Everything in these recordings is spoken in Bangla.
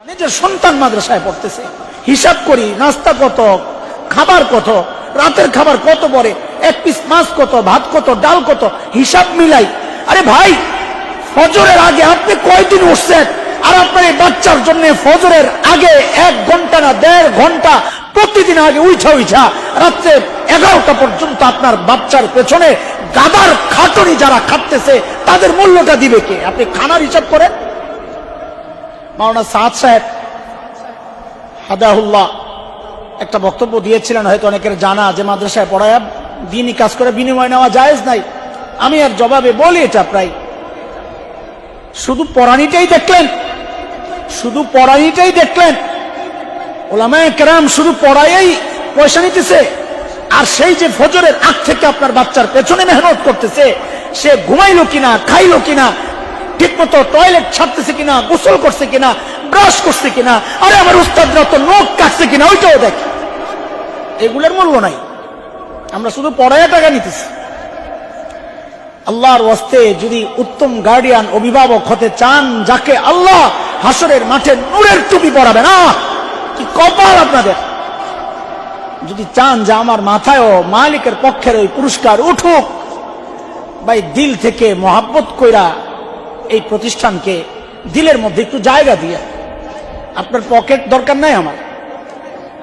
নিজের সন্তান মাদ্রাসায় পড়তেছে, হিসাব করি নাস্তা কত, খাবার কত, রাতের খাবার কত পরে, এক পিস মাছ কত, ভাত কত, ডাল কত, হিসাব মিলাই। আরে ভাই, ফজরের আগে আপনি কয়দিন উঠছেন? আর আপনার এই বাচ্চার জন্য ফজরের আগে 1 ঘন্টা না 1.5 ঘন্টা প্রতিদিন আগে উঠা রাত্রে 11টা পর্যন্ত আপনার বাচ্চার পেছনে গাদার খাটুনি যারা খাটতেছে তাদের মূল্যটা দিবে কে? আপনি খানার হিসাব করেন। মাওলানা সাদ সাহেব হাদাহুল্লাহ একটা বক্তব্য দিয়েছিলেন, হয়তো অনেকের জানা, যে মাদ্রাসায় পড়ায় দিনই কাজ করে বিনিময় নেওয়া জায়েজ নাই। আমি আর জবাবে বলি, এটা প্রায় শুধু পড়ানিটাই দেখলেন, শুধু পড়ানিটাই দেখলেন, ওলামায়ে কেরাম শুধু পড়াইয়াই পয়সা নিতেছে। আর সেই যে ফজরের আগ থেকে আপনার বাচ্চার পেছনে মেহনত করতেছে, সে ঘুমাইলো কিনা, খাইলো কিনা, ঠিক মতো টয়লেট ছাড়তেছে কিনা, গোসল করছে কিনা, ব্রাশ করছে কিনা, আরে আমার উস্তাদরা তো নখ কাটছে কিনা, ওইটাও দেখ। এগুলোর মূল্য নাই, আমরা শুধু পড়াইয়া টাকা নিতেছি। আল্লাহর ওয়াস্তে যদি উত্তম গার্ডিয়ান অভিভাবক হতে চান, যাকে আল্লাহ হাসরের মাঠে নূরের টুপি পরাবে না, কি কপাল আপনাদের। যদি চান যে আমার মাথায়ও মালিকের পক্ষের ওই পুরস্কার উঠুক, ভাই দিল থেকে মহাব্বত কইরা এই প্রতিষ্ঠানকে দিলের মধ্যে একটু জায়গা দিয়ে, আপনার পকেট দরকার নাই, আমার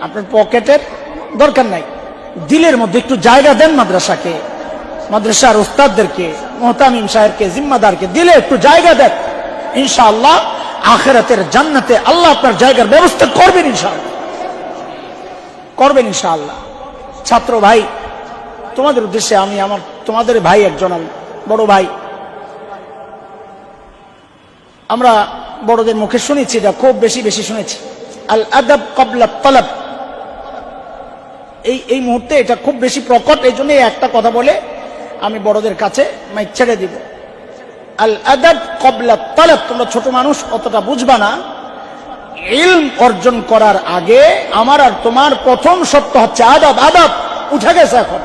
আপনার পকেটের দরকার নাই, দিলের মধ্যে একটু জায়গা দেন মাদ্রাসাকে, মাদ্রাসার উস্তাদদেরকে, মুহতামিম সাহেবকে, জিম্মাদারকে দিলে একটু জায়গা দেন। ইনশাআল্লাহ আখিরাতের জান্নাতে আল্লাহ আপনার জায়গার ব্যবস্থা করবেন, ইনশাআল্লাহ করবেন, ইনশাআল্লাহ। ছাত্র ভাই, তোমাদের উদ্দেশ্যে আমি তোমাদের ভাই একজন, আমি বড় ভাই, আমরা বড়দের মুখে শুনেছি, এটা খুব বেশি শুনেছি, আল আদাব ক্বাবলা তালাব। এই মুহূর্তে এটা খুব বেশি প্রকট, এই জন্য একটা কথা বলে আমি বড়দের কাছে মাইক ছেড়ে দিব। আল আদাব ক্বাবলা তালাব, তোমরা ছোট মানুষ, অতটা বুঝবা না। ইলম অর্জন করার আগে আমার আর তোমার প্রথম শর্ত হচ্ছে আদব। আদব উঠে গেছে, এখন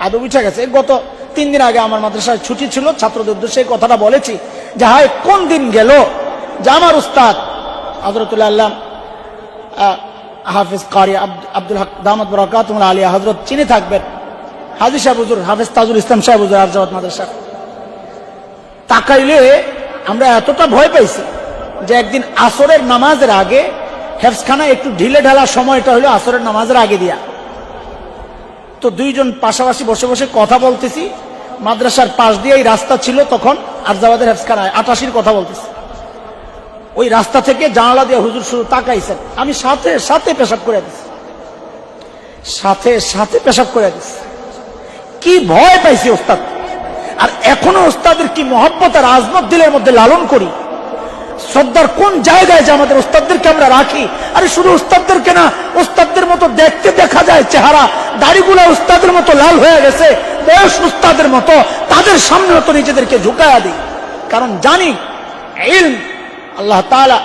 আদব উঠে গেছে। গত 3 দিন আগে আমার মাদ্রাসায় ছুটি ছিল, ছাত্রদের উদ্দেশ্যে এই কথাটা বলেছি যে হায় কোন দিন গেল যে আমার উস্তাদ হযরতুল্লাহ আল্লাহ হাফেজ কারি আব্দুল হক দামাত বরকাতুহুল আলিয়া হযরত চিনে থাকবেন, হাজী সাহেব হুজুর হাফেজ তাজুল ইসলাম সাহেব হুজুর আরজাওয়াত মাদ্রাসা। তাকাইলে আমরা এতটা ভয় পাইছি যে একদিন আসরের নামাজের আগে হেফজখানা একটু ঢিলে ঢালা সময়টা হলো আসরের নামাজের আগে দিয়া। তো দুইজন পাশাপাশি বসে বসে কথা বলতেছি, মাদ্রাসার পাশ দিয়েই রাস্তা ছিল তখন, আরজাওয়াদের হেফজখানায় 88 কথা বলতেছি। ওই রাস্তা থেকে জানালা দিয়ে হুজুর শুরু তাকাইছেন, আমি সাথে সাথে পেশাব করে দিছি, সাথে পেশাব করে দিছি। কি ভয় পাইছি ওস্তাদ। আর এখনো ওস্তাদের কি মহব্বত আর আজমত দিলের মধ্যে লালন করি। শ্রদ্ধার কোন জায়গায় যে আমাদের ওস্তাদদেরকে আমরা রাখি। আরে শুধু ওস্তাদদেরকে না, ওস্তাদদের মতো দেখতে দেখা যায় চেহারা, দাড়িগুলো ওস্তাদের মতো লাল হয়ে গেছে, বয়স ওস্তাদের মতো, তাদের সামনে তো নিজেদেরকে ঝুঁকায়া দিই। কারণ জানি ইলম, আল্লাহ তাআলা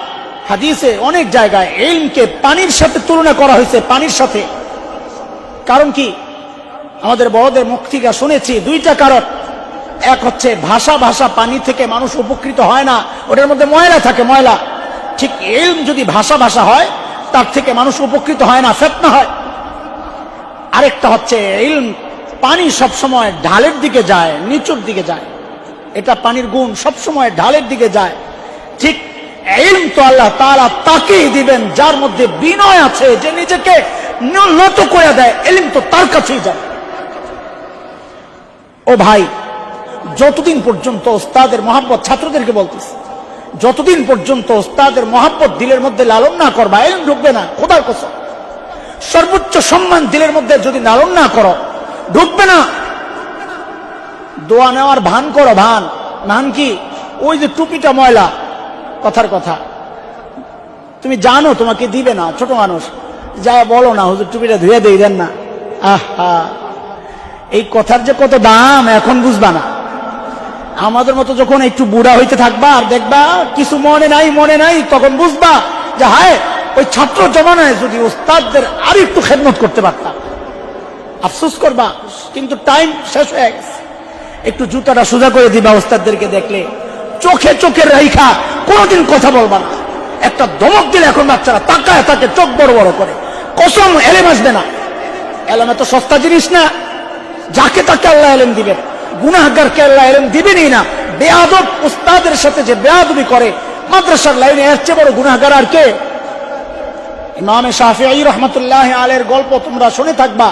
হাদিসে অনেক জায়গায় ইলমকে পানির সাথে তুলনা করা হয়েছে, পানির সাথে। কারণ কি, আমাদের বড়দের মুখ থেকে শুনেছি 2টা কারণ। এক হচ্ছে ভাষা পানি থেকে মানুষ উপকৃত হয় না, ওটার মধ্যে ময়লা থাকে, ময়লা। ঠিক ইলম যদি ভাষা হয়, তার থেকে মানুষ উপকৃত হয় না, ফিতনা হয়। আরেকটা হচ্ছে ইলম, পানি সবসময় ঢালের দিকে যায়, নিচুর দিকে যায়, এটা পানির গুণ, সবসময় ঢালের দিকে যায়। ঠিক ইলম তো আল্লাহ তাআলা তাকেই দিবেন যার মধ্যে বিনয় আছে, যে নিজেকে নত করে দেয়, ইলম তো তার কাছেই যায়। ও ভাই, যতদিন পর্যন্ত ওস্তাদের মহব্বত, ছাত্রদেরকে বলতেছি, যতদিন পর্যন্ত ওস্তাদের মহব্বত দিলের মধ্যে লালন না করবা, ইলম ঢুকবে না। খোদার কসম, সর্বোচ্চ সম্মান দিলের মধ্যে যদি লালন না করো, ঢুকবে না। দোয়া নেওয়ার ভান করো, ভান কি, ওই যে টুপিটা ময়লা, কথার কথা, তুমি জানো তোমাকে দিবে না, ছোট মানুষ, যা বলো না হুজুর টুপিটা ধুয়ে দিয়ে দেন না। আহা, এই কথার যে কত দাম এখন বুঝবা না। আমাদের মতো যখন একটু বুড়া হইতে থাকবা আর দেখবা কিছু মনে নাই, তখন বুঝবা যে হায়, ওই ছাত্র জমানায় যদি ওস্তাদদের আর একটু খেদমত করতে পারতাম। আফসোস করবা, কিন্তু টাইম শেষ হয়ে গেছে। একটু জুতাটা সোজা করে দিবা ওস্তাদদেরকে দেখলে, চোখে রাইখা কোনোদিন কথা বলবা না। একটা ধমক দিলে এখন বাচ্চারা তাকায় তাকে চোখ বড় বড় করে। কসম, এলেম আসবে না। এলেম এত সস্তা জিনিস না, যাকে তাকে আল্লাহ এলেম দিবেন, গুনাহগারকে আল্লাহ এলেম দিবেনই না। বেয়াদব উস্তাদের সাথে যে বেয়াদবি করে মাদ্রাসার লাইনে, এর চেয়ে বড় গুনাহগার আর কে? ইমামে শাফিঈ রহমতুল্লাহ আলাইহির গল্প তোমরা শুনে থাকবা,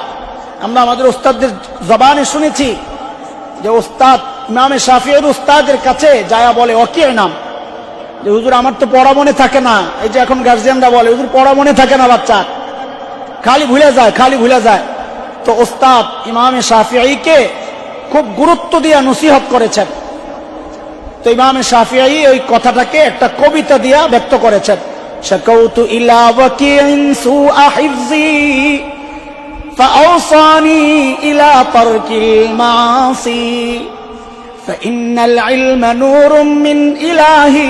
আমরা আমাদের উস্তাদদের জবানে শুনেছি যে উস্তাদ ইমামে শাফিঈর উস্তাদের কাছে যায়া বলে, ওকে নাম, যে হুজুর আমার তো পড়া মনে থাকে না। এই যে এখন গার্জিয়ানরা বলে হুজুর পড়া মনে থাকে না, বাচ্চা খালি ভুলে যায়, খালি ভুলে যায়। তো উস্তাদ ইমামে শাফিঈকে খুব গুরুত্ব দিয়ে নসিহত করেছেন। তো ইমামে শাফিঈ ওই কথাটাকে একটা কবিতা দিয়া ব্যক্ত করেছেন। শাকাউতু ইলা ওয়াকিইন সুআ হিফজি ফাআওসানি ইলা তারকিল মাসি ফাইন্নাল ইলমা নূরুম মিন ইলাহি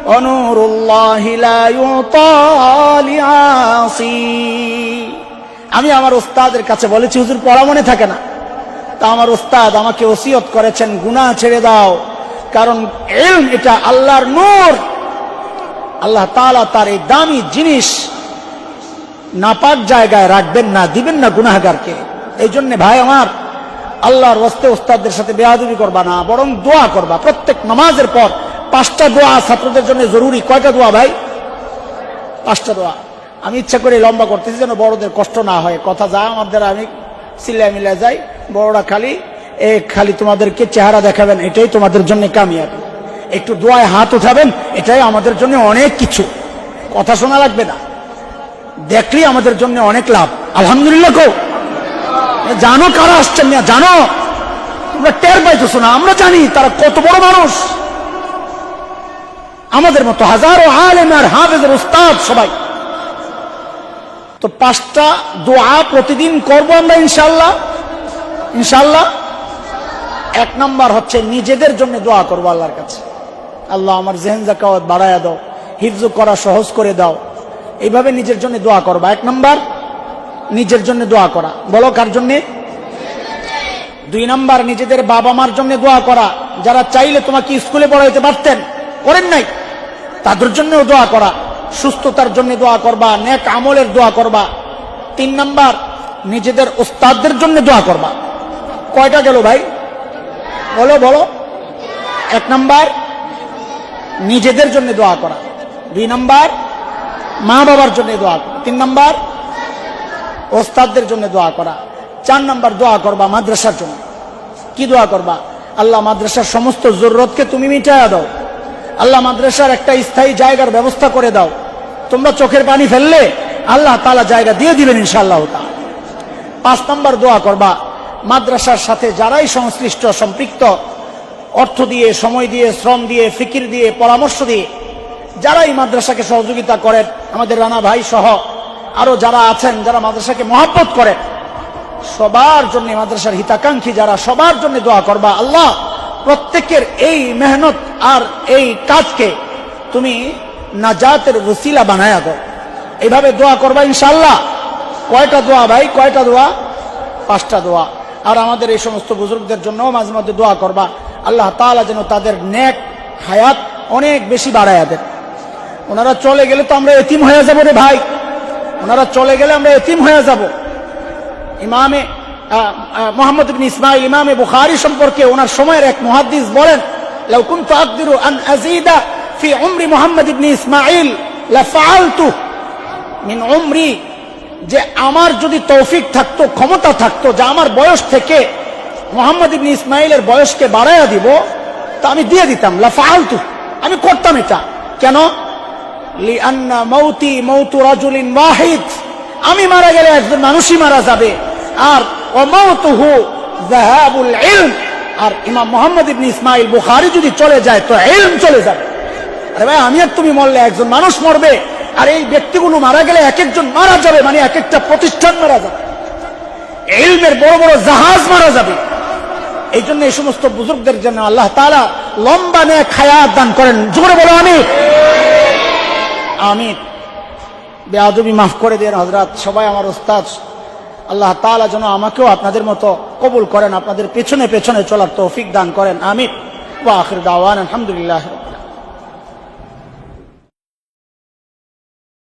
ওয়া নূরুল্লাহি লা ইউতা লিআসি। আমি আমার উস্তাদের কাছে বলেছি হুজুর পড়া মনে থাকে না। তা আমার উস্তাদ আমাকে ওসিয়ত করেছেন গুনাহ ছেড়ে দাও, কারণ ইলম এটা আল্লাহর নূর। আল্লাহ তাআলা তার এই দামি জিনিস নাপাক জায়গায় রাখবেন না, দিবেন না গুনাহগারকে। এই জন্য ভাই আমার, আল্লাহর ওয়াস্তে উস্তাদদের সাথে বেয়াদবি করবা না, বরং দোয়া করবা। প্রত্যেক নামাজের পর 5টা দোয়া ছাত্রদের জন্য জরুরি। কয়টা দোয়া ভাই? 5টা দোয়া। আমি ইচ্ছা করে লম্বা করতেছি যেন বড়দের কষ্ট না হয়। কথা যায় আমার দ্বারা, আমি সিলাই মিলাই যাই, বড়রা খালি তোমাদেরকে চেহারা দেখাবেন, এটাই তোমাদের জন্য কামিয়াবি। একটু দোয়ায় হাত উঠাবেন, এটাই আমাদের জন্য অনেক কিছু। কথা শোনা লাগবে না, দেখলেই আমাদের জন্য অনেক লাভ। আলহামদুলিল্লাহ কো জানো কারা আসছেন না? জানো তোমরা টের পাইতেছো না? আমরা জানি তারা কত বড় মানুষ, আমাদের মতো হাজারো আলেম আর হাফেজের উস্তাদ সবাই। তো 5টা দোয়া প্রতিদিন করবো আমরা ইনশাআল্লাহ। ইনশাআল্লাহ 1 নাম্বার হচ্ছে নিজেদের জন্য দোয়া করবো আল্লাহর কাছে, আল্লাহ আমার জেহেন যাকাওয়াত বাড়ায়া দাও, হিফজ করা সহজ করে দাও। এইভাবে নিজের জন্য দোয়া করবা। 1 নাম্বার নিজের জন্য দোয়া করা। বলো কার জন্য? 2 নাম্বার নিজেদের বাবা মার জন্য দোয়া করা, যারা চাইলে তোমাকে স্কুলে পড়াইতে পারতেন, করেন নাই, তাদের জন্যও দোয়া করা। সুস্থতার জন্য দোয়া করবা, নেক আমলের দোয়া করবা। 3 নাম্বার নিজেদের উস্তাদদের জন্য দোয়া করবা। কয়টা গেল ভাই? বলো বলো। 1 নাম্বার নিজেদের জন্য দোয়া করা, 2 নাম্বার মা বাবার জন্য দোয়া করা, 3 নাম্বার ওস্তাদদের জন্য দোয়া করা, 4 নাম্বার দোয়া করবা মাদ্রাসার জন্য। কি দোয়া করবা? আল্লাহ মাদ্রাসার সমস্ত জরুরতকে তুমি মিটায়া দাও, আল্লাহ মাদ্রাসার একটা স্থায়ী জায়গার ব্যবস্থা করে দাও। তোমরা চোখের পানি ফেললে আল্লাহ তাআলা জায়গা দিয়ে দিবেন ইনশাআল্লাহ তাআলা। 5 নাম্বার দোয়া করবা মাদ্রাসার সাথে যারাই সংশ্লিষ্ট সম্পৃক্ত, অর্থ দিয়ে, সময় দিয়ে, শ্রম দিয়ে, ফিকির দিয়ে, পরামর্শ দিয়ে যারা এই মাদ্রাসাকে সহযোগিতা করেন, আমাদের রানা ভাই সহ আরো যারা আছেন, যারা মাদ্রাসাকে মহব্বত করেন, সবার জন্য, মাদ্রাসার হিতাকাঙ্ক্ষী যারা, সবার জন্য দোয়া করবা। আল্লাহ প্রত্যেকের এই মেহনত আর এই কাজকে তুমি নাজাতের ওসিলা বানায়া দাও। এইভাবে দোয়া করবা ইনশাআল্লাহ। কয়টা দোয়া ভাই? কয়টা দোয়া? 5টা দোয়া। আর আমাদের এই সমস্ত বুজুর্গদের জন্য মাঝে মধ্যে দোয়া করবা, আল্লাহ তাআলা যেন তাদের নেক হায়াত অনেক বেশি বাড়ায়া দেন। ওনারা চলে গেলে তো আমরা এতিম হয়ে যাবো রে ভাই, ওনারা চলে গেলে আমরা এতিম হয়ে যাব। ইমামে মুহাম্মদ ইবনে ইসমাঈল ইমামে বুখারী সম্পর্কে ওনার সময়ের এক মুহাদ্দিস বলেন, লাউ কুনতু আকদিরু আন আযীদা ফি উমরি মুহাম্মদ ইবনে ইসমাঈল লাফআলতু মিন উমরি, যে আমার যদি তৌফিক থাকতো, ক্ষমতা থাকতো, যে আমার বয়স থেকে মুহাম্মদ ইবনে ইসমাঈলের বয়সকে বাড়ায়া দিব, তা আমি দিয়ে দিতাম। লাফআলতু, আমি করতাম এটা। কেন? লিআন্না মাউতি মাউতু রাজুলিন ওয়াহিদ, আমি মারা গেলে একজন মানুষই মারা যাবে, আর ওয়া মাউতুহু যাহাবুল ইলম, আর ইমাম মুহাম্মদ ইবনে ইসমাঈল বুখারী যদি চলে যায় তো ইলম চলে যাবে। আরে ভাই, আমি আর তুমি মরলে একজন মানুষ মরবে, আর এই ব্যক্তিগুলো মারা গেলে এক একজন মারা যাবে, মানে এক একটা প্রতিষ্ঠান মারা যাবে, ইলমের বড় বড় জাহাজ মারা যাবে। এই জন্য এই সমস্ত বুজুর্গদের জন্য আল্লাহ তাআলা লম্বা নেক হায়াত দান করেন। জোরে বলো আমিন। আমিন। বেয়াদবি মাফ করে দেন হযরত, সবাই আমার উস্তাদ। আল্লাহ তাআলা যেন আমাকেও আপনাদের মতো কবুল করেন, আপনাদের পেছনে পেছনে চলার তৌফিক দান করেন। আমিন। ওয়া আখির দাওয়ানা আলহামদুলিল্লাহ।